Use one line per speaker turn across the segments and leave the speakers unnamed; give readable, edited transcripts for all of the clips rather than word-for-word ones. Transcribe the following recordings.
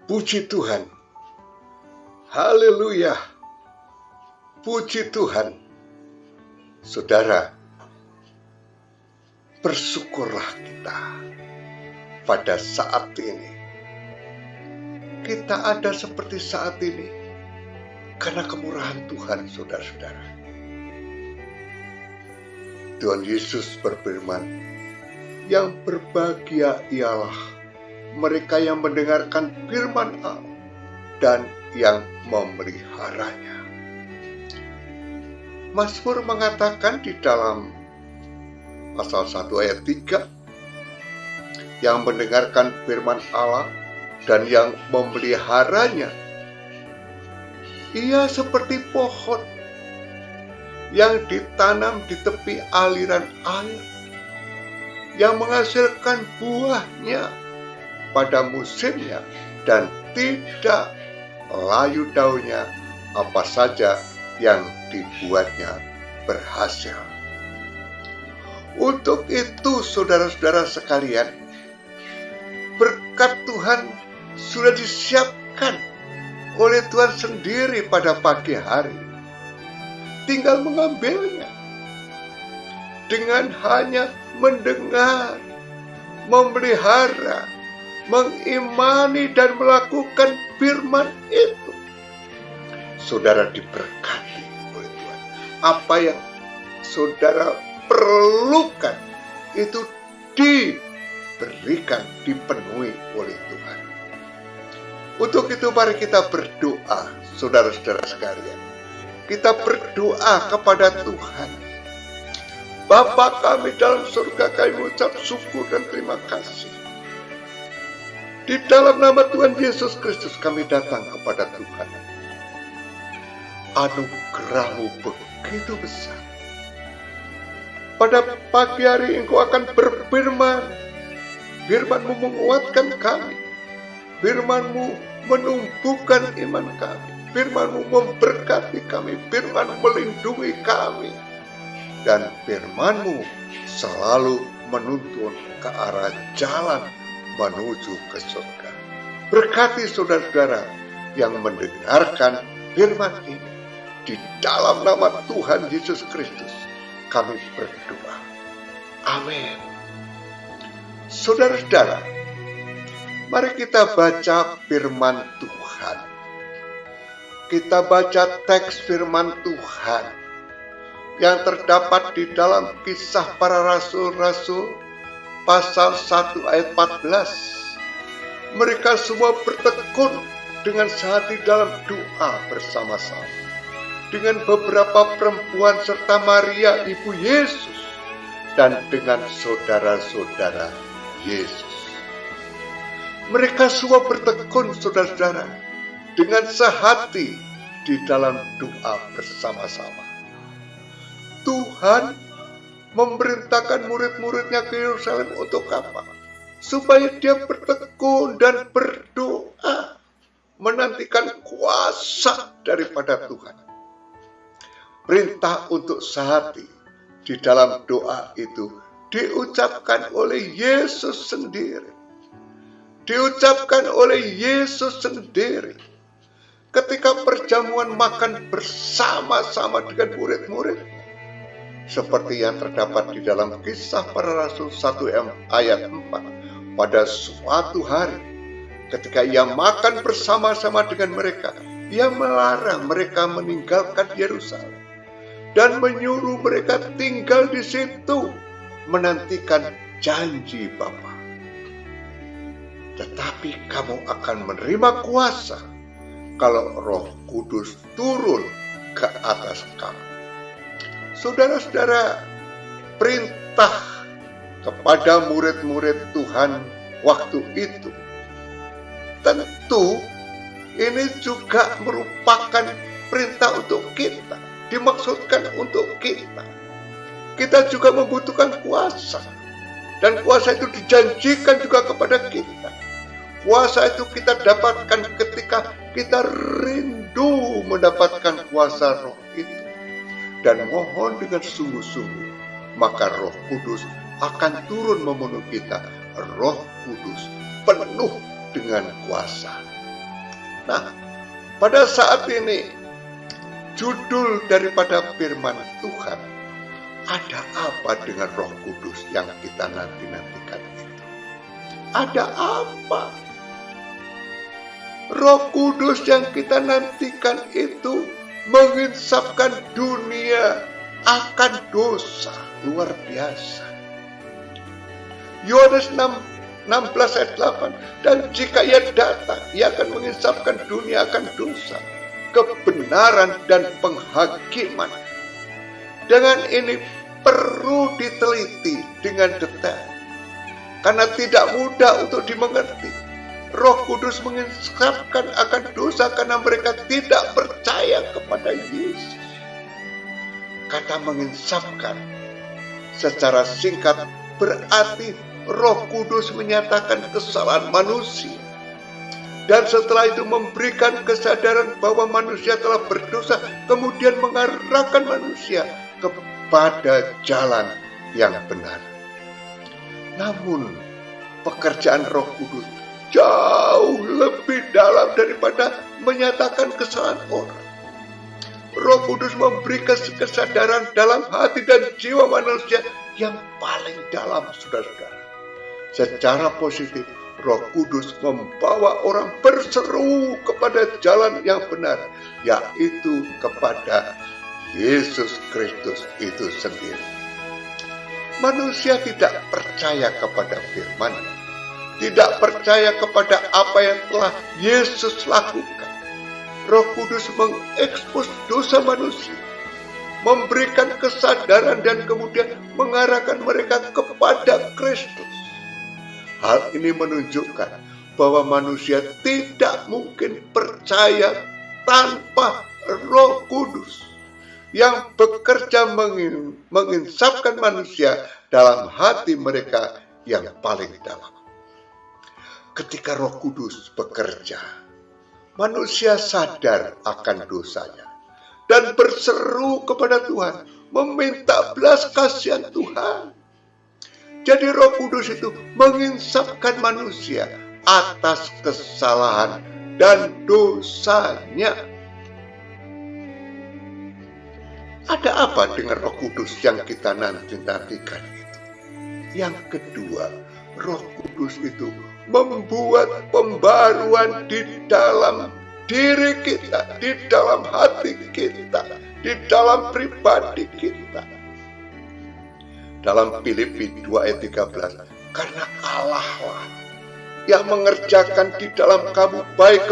Puji Tuhan. Haleluya. Puji Tuhan. Saudara, bersyukurlah kita pada saat ini. Kita ada seperti saat ini karena kemurahan Tuhan, saudara-saudara. Tuhan Yesus berfirman, yang berbahagia ialah mereka yang mendengarkan firman Allah dan yang memeliharanya. Mazmur mengatakan di dalam pasal 1 ayat 3, yang mendengarkan firman Allah dan yang memeliharanya, ia seperti pohon yang ditanam di tepi aliran air, yang menghasilkan buahnya pada musimnya dan tidak layu daunnya, apa saja yang dibuatnya berhasil. Untuk itu, saudara-saudara sekalian, berkat Tuhan sudah disiapkan oleh Tuhan sendiri pada pagi hari. Tinggal mengambilnya dengan hanya mendengar, memelihara, mengimani dan melakukan firman itu. Saudara diberkati oleh Tuhan. Apa yang saudara perlukan itu diberikan, dipenuhi oleh Tuhan. Untuk itu mari kita berdoa, saudara-saudara sekalian. Kita berdoa kepada Tuhan. Bapa kami dalam surga, kami mengucap syukur dan terima kasih. Di dalam nama Tuhan Yesus Kristus kami datang kepada Tuhan. Anugerah-Mu begitu besar. Pada pagi hari Engkau akan berfirman. Firman-Mu menguatkan kami. Firman-Mu menumbuhkan iman kami. Firman-Mu memberkati kami. Firman-Mu melindungi kami. Dan firman-Mu selalu menuntun ke arah jalan menuju ke surga. Berkati saudara-saudara yang mendengarkan firman ini. Di dalam nama Tuhan Yesus Kristus kami berdoa. Amin. Saudara-saudara, mari kita baca firman Tuhan. Kita baca teks firman Tuhan yang terdapat di dalam Kisah Para Rasul-Rasul pasal 1 ayat 14. Mereka semua bertekun dengan sehati dalam doa bersama-sama dengan beberapa perempuan serta Maria ibu Yesus dan dengan saudara-saudara Yesus. Mereka semua bertekun, saudara-saudara, dengan sehati di dalam doa bersama-sama. Tuhan memerintahkan murid-muridnya ke Yerusalem untuk apa? Supaya dia bertekun dan berdoa, menantikan kuasa daripada Tuhan. Perintah untuk sehati di dalam doa itu diucapkan oleh Yesus sendiri. Diucapkan oleh Yesus sendiri ketika perjamuan makan bersama-sama dengan murid-murid. Seperti yang terdapat di dalam Kisah Para Rasul 1 ayat 4. Pada suatu hari, ketika ia makan bersama-sama dengan mereka, ia melarang mereka meninggalkan Yerusalem dan menyuruh mereka tinggal di situ, menantikan janji Bapa. Tetapi kamu akan menerima kuasa kalau Roh Kudus turun ke atas kamu. Saudara-saudara, perintah kepada murid-murid Tuhan waktu itu tentu ini juga merupakan perintah untuk kita, dimaksudkan untuk kita. Kita juga membutuhkan kuasa, dan kuasa itu dijanjikan juga kepada kita. Kuasa itu kita dapatkan ketika kita rindu mendapatkan kuasa Roh itu. Dan mohon dengan sungguh-sungguh, maka Roh Kudus akan turun memenuhi kita. Roh Kudus penuh dengan kuasa. Nah, pada saat ini judul daripada firman Tuhan, ada apa dengan Roh Kudus yang kita nanti-nantikan itu? Ada apa? Roh Kudus yang kita nantikan itu menginsafkan dunia akan dosa. Luar biasa. Yohanes 16 ayat 8. Dan jika ia datang, ia akan menginsafkan dunia akan dosa, kebenaran dan penghakiman. Dengan ini perlu diteliti dengan detail, karena tidak mudah untuk dimengerti. Roh Kudus menginsafkan akan dosa karena mereka tidak percaya kepada Yesus. Kata menginsafkan secara singkat berarti Roh Kudus menyatakan kesalahan manusia, dan setelah itu memberikan kesadaran bahwa manusia telah berdosa, kemudian mengarahkan manusia kepada jalan yang benar. Namun pekerjaan Roh Kudus jauh lebih dalam daripada menyatakan kesalahan orang. Roh Kudus memberikan kesadaran dalam hati dan jiwa manusia yang paling dalam, saudara-saudara. Secara positif, Roh Kudus membawa orang berseru kepada jalan yang benar, yaitu kepada Yesus Kristus itu sendiri. Manusia tidak percaya kepada firman-Nya, tidak percaya kepada apa yang telah Yesus lakukan. Roh Kudus mengekspos dosa manusia, memberikan kesadaran dan kemudian mengarahkan mereka kepada Kristus. Hal ini menunjukkan bahwa manusia tidak mungkin percaya tanpa Roh Kudus yang bekerja menginsafkan manusia dalam hati mereka yang paling dalam. Ketika Roh Kudus bekerja, manusia sadar akan dosanya dan berseru kepada Tuhan, meminta belas kasihan Tuhan. Jadi Roh Kudus itu menginsafkan manusia atas kesalahan dan dosanya. Ada apa dengan Roh Kudus yang kita nanti-nantikan itu? Yang kedua, Roh Kudus itu membuat pembaruan di dalam diri kita, di dalam hati kita, di dalam pribadi kita. Dalam Filipi 2 ayat 13, karena Allah lah yang mengerjakan di dalam kamu baik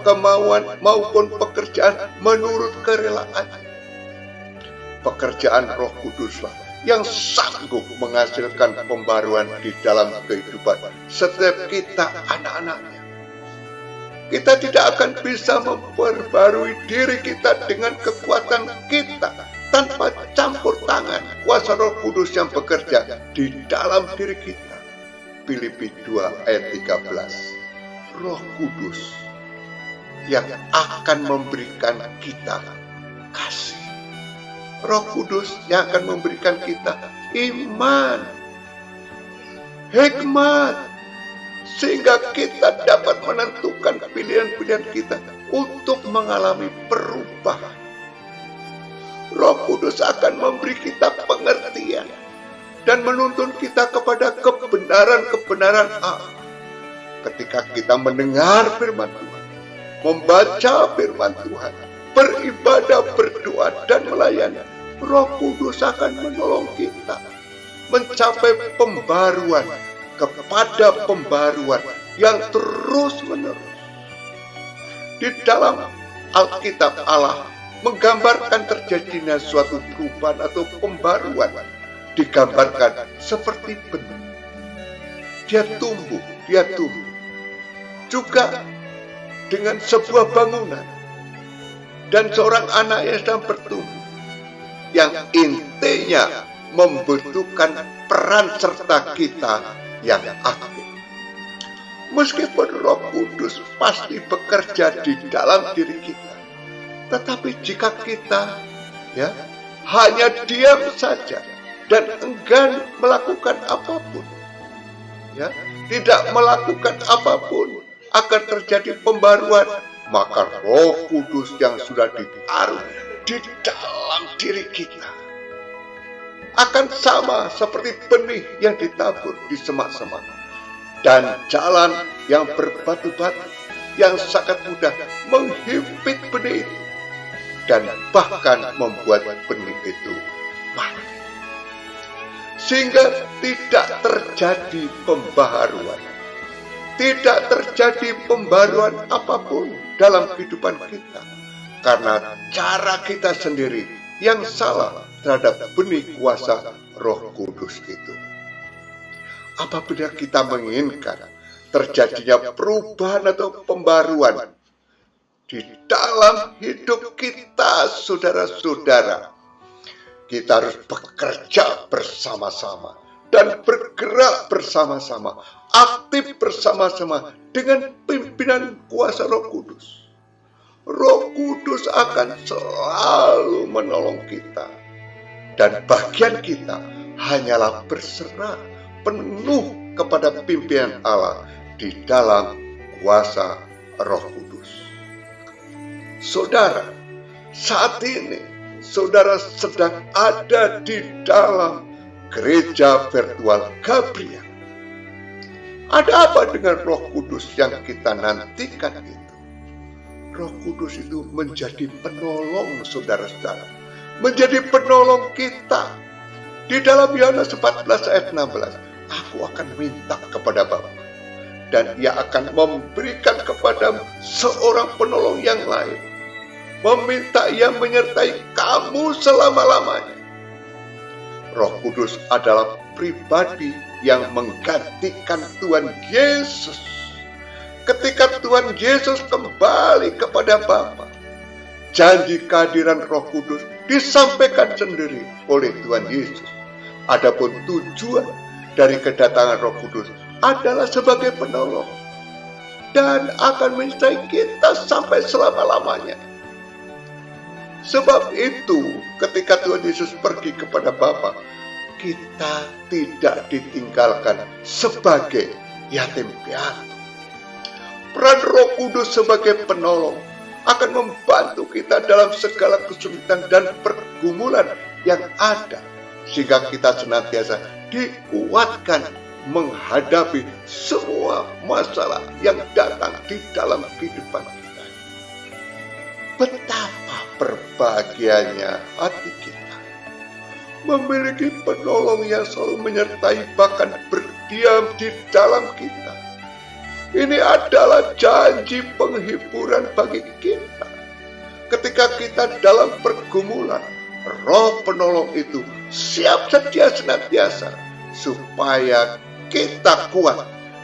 kemauan maupun pekerjaan menurut kerelaan. Pekerjaan Roh Kuduslah yang sanggup menghasilkan pembaruan di dalam kehidupan setiap kita anak-anaknya. Kita tidak akan bisa memperbarui diri kita dengan kekuatan kita tanpa campur tangan kuasa Roh Kudus yang bekerja di dalam diri kita. Filipi 2 ayat 13. Roh Kudus yang akan memberikan kita kasih. Roh Kudus yang akan memberikan kita iman, hikmat, sehingga kita dapat menentukan pilihan-pilihan kita untuk mengalami perubahan. Roh Kudus akan memberi kita pengertian dan menuntun kita kepada kebenaran-kebenaran Allah. Ketika kita mendengar firman Tuhan, membaca firman Tuhan, beribadah, berdoa, dan melayani, Roh Kudus akan menolong kita mencapai pembaruan kepada pembaruan yang terus-menerus. Di dalam Alkitab, Allah menggambarkan terjadinya suatu perubahan atau pembaruan, digambarkan seperti benih. Dia tumbuh. Juga dengan sebuah bangunan dan seorang anak yang sedang bertumbuh, yang intinya membutuhkan peran serta kita yang aktif. Meskipun Roh Kudus pasti bekerja di dalam diri kita, tetapi jika kita hanya diam saja dan enggan melakukan apapun, tidak melakukan apapun, akan terjadi pembaruan maka Roh Kudus yang sudah ditaruh di dalam diri kita akan sama seperti benih yang ditabur di semak-semak dan jalan yang berbatu-batu yang sangat mudah menghimpit benih itu dan bahkan membuat benih itu mati, sehingga tidak terjadi pembaharuan, tidak terjadi pembaruan apapun dalam kehidupan kita, karena cara kita sendiri yang salah terhadap benih kuasa Roh Kudus itu. Apabila kita menginginkan terjadinya perubahan atau pembaruan di dalam hidup kita, saudara-saudara, kita harus bekerja bersama-sama dan bergerak bersama-sama, aktif bersama-sama dengan pimpinan kuasa Roh Kudus. Roh Kudus akan selalu menolong kita, dan bagian kita hanyalah berserah penuh kepada pimpinan Allah di dalam kuasa Roh Kudus. Saudara, saat ini saudara sedang ada di dalam gereja virtual Gabriel. Ada apa dengan Roh Kudus yang kita nantikan itu? Roh Kudus itu menjadi penolong saudara-saudara, menjadi penolong kita. Di dalam Yohanes 14 ayat 16, aku akan minta kepada Bapa, dan Ia akan memberikan kepadamu seorang penolong yang lain, meminta Ia menyertai kamu selama-lamanya. Roh Kudus adalah pribadi yang menggantikan Tuhan Yesus. Ketika Tuhan Yesus kembali kepada Bapa, janji kehadiran Roh Kudus disampaikan sendiri oleh Tuhan Yesus. Adapun tujuan dari kedatangan Roh Kudus adalah sebagai penolong dan akan menyertai kita sampai selama-lamanya. Sebab itu, ketika Tuhan Yesus pergi kepada Bapa, kita tidak ditinggalkan sebagai yatim piatu. Peran Roh Kudus sebagai penolong akan membantu kita dalam segala kesulitan dan pergumulan yang ada, sehingga kita senantiasa dikuatkan menghadapi semua masalah yang datang di dalam kehidupan kita. Betapa berbahagianya hati kita memiliki penolong yang selalu menyertai, bahkan berdiam di dalam kita. Ini adalah janji penghiburan bagi kita. Ketika kita dalam pergumulan, Roh penolong itu siap sedia senantiasa supaya kita kuat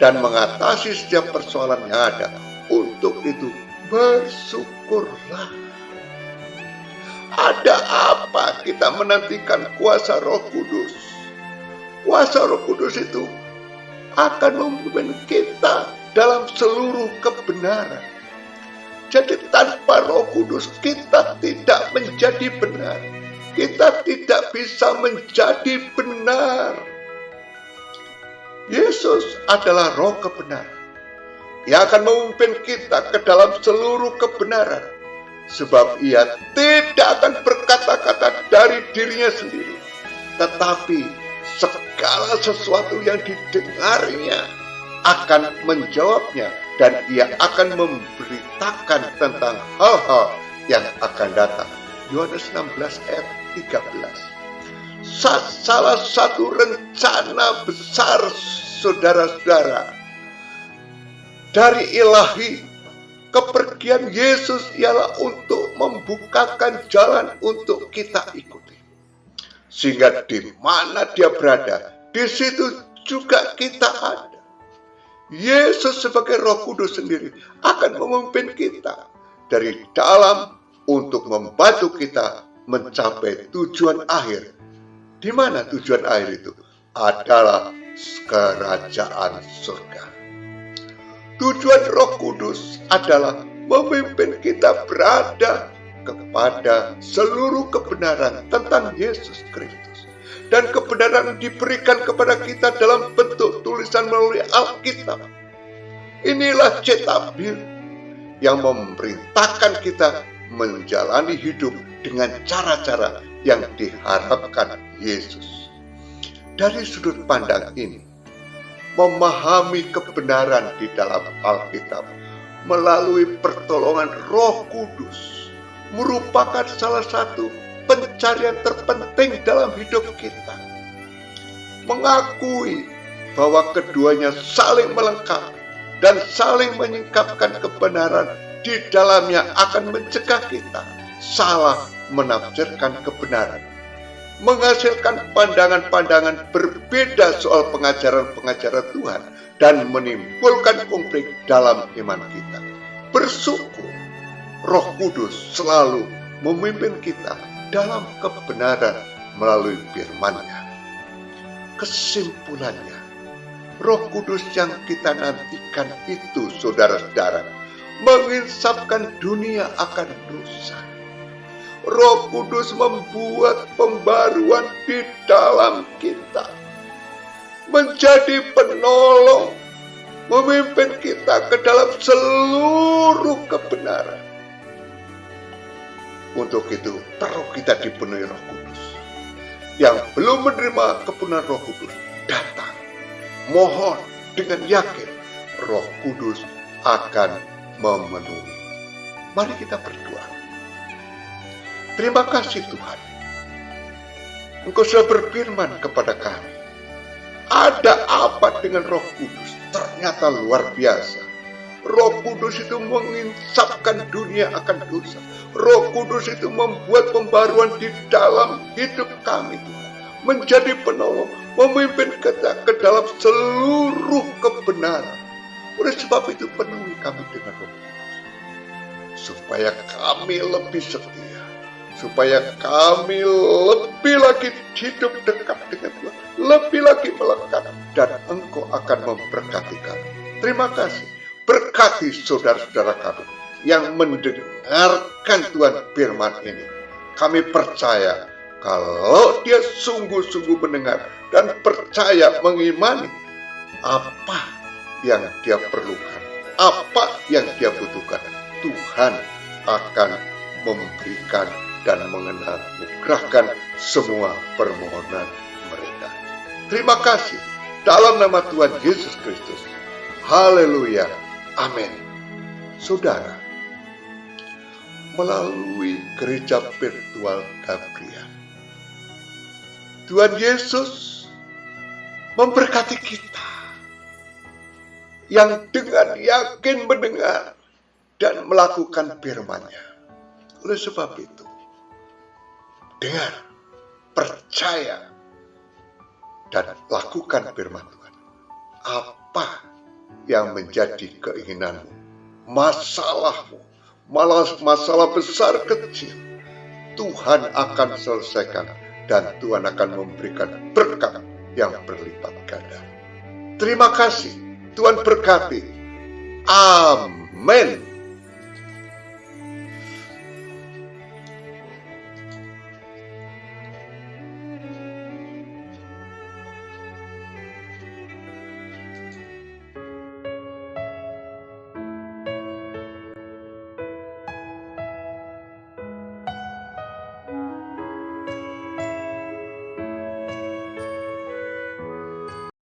dan mengatasi setiap persoalan yang ada. Untuk itu, bersyukurlah. Ada apa kita menantikan kuasa Roh Kudus? Kuasa Roh Kudus itu akan memimpin kita dalam seluruh kebenaran. Jadi tanpa Roh Kudus kita tidak menjadi benar. Kita tidak bisa menjadi benar. Yesus adalah Roh kebenaran. Ia akan memimpin kita ke dalam seluruh kebenaran. Sebab Ia tidak akan berkata-kata dari dirinya sendiri, tetapi segala sesuatu yang didengarnya akan menjawabnya, dan Ia akan memberitakan tentang hal-hal yang akan datang. Yohanes 16 ayat 13. Salah satu rencana besar saudara-saudara dari ilahi kepergian Yesus ialah untuk membukakan jalan untuk kita ikuti. Sehingga di mana Dia berada, di situ juga kita ada. Yesus sebagai Roh Kudus sendiri akan memimpin kita dari dalam untuk membantu kita mencapai tujuan akhir. Di mana tujuan akhir itu? Adalah kerajaan surga. Tujuan Roh Kudus adalah memimpin kita berada kepada seluruh kebenaran tentang Yesus Kristus. Dan kebenaran diberikan kepada kita dalam bentuk tulisan melalui Alkitab. Inilah cetak biru yang memerintahkan kita menjalani hidup dengan cara-cara yang diharapkan Yesus. Dari sudut pandang ini, memahami kebenaran di dalam Alkitab melalui pertolongan Roh Kudus merupakan salah satu pencarian terpenting dalam hidup kita. Mengakui bahwa keduanya saling melengkapi dan saling menyingkapkan kebenaran di dalamnya akan mencegah kita salah menafsirkan kebenaran, menghasilkan pandangan-pandangan berbeda soal pengajaran-pengajaran Tuhan, dan menimbulkan konflik dalam iman kita. Bersyukur Roh Kudus selalu memimpin kita dalam kebenaran melalui firman-Nya. Kesimpulannya, Roh Kudus yang kita nantikan itu, saudara-saudara, menginsafkan dunia akan dosa. Roh Kudus membuat pembaruan di dalam kita, menjadi penolong, memimpin kita ke dalam seluruh kebenaran. Untuk itu perlu kita dipenuhi Roh Kudus. Yang belum menerima kepenuhan Roh Kudus, datang, mohon dengan yakin, Roh Kudus akan memenuhi. Mari kita berdoa. Terima kasih Tuhan, Engkau sudah berfirman kepada kami. Ada apa dengan Roh Kudus? Ternyata luar biasa. Roh Kudus itu menginsafkan dunia akan dosa. Roh Kudus itu membuat pembaruan di dalam hidup kami, Tuhan. Menjadi penolong, memimpin kita ke dalam seluruh kebenaran. Oleh sebab itu penuhi kami dengan Roh Kudus, supaya kami lebih setia, supaya kami lebih lagi hidup dekat dengan Tuhan, lebih lagi melekat, dan Engkau akan memberkati kami. Terima kasih. Berkati saudara-saudara kami yang mendengarkan Tuhan firman ini. Kami percaya kalau dia sungguh-sungguh mendengar dan percaya mengimani apa yang dia perlukan, apa yang dia butuhkan, Tuhan akan memberikan dan menganugerahkan semua permohonan mereka. Terima kasih dalam nama Tuhan Yesus Kristus. Haleluya. Amin. Saudara, melalui gereja virtual Gabriel, Tuhan Yesus memberkati kita yang dengan yakin mendengar dan melakukan firman-Nya. Oleh sebab itu, dengar, percaya, dan lakukan firman Tuhan. Apa yang menjadi keinginanmu, masalahmu, masalah besar kecil, Tuhan akan selesaikan dan Tuhan akan memberikan berkat yang berlipat ganda. Terima kasih, Tuhan berkati. Amin.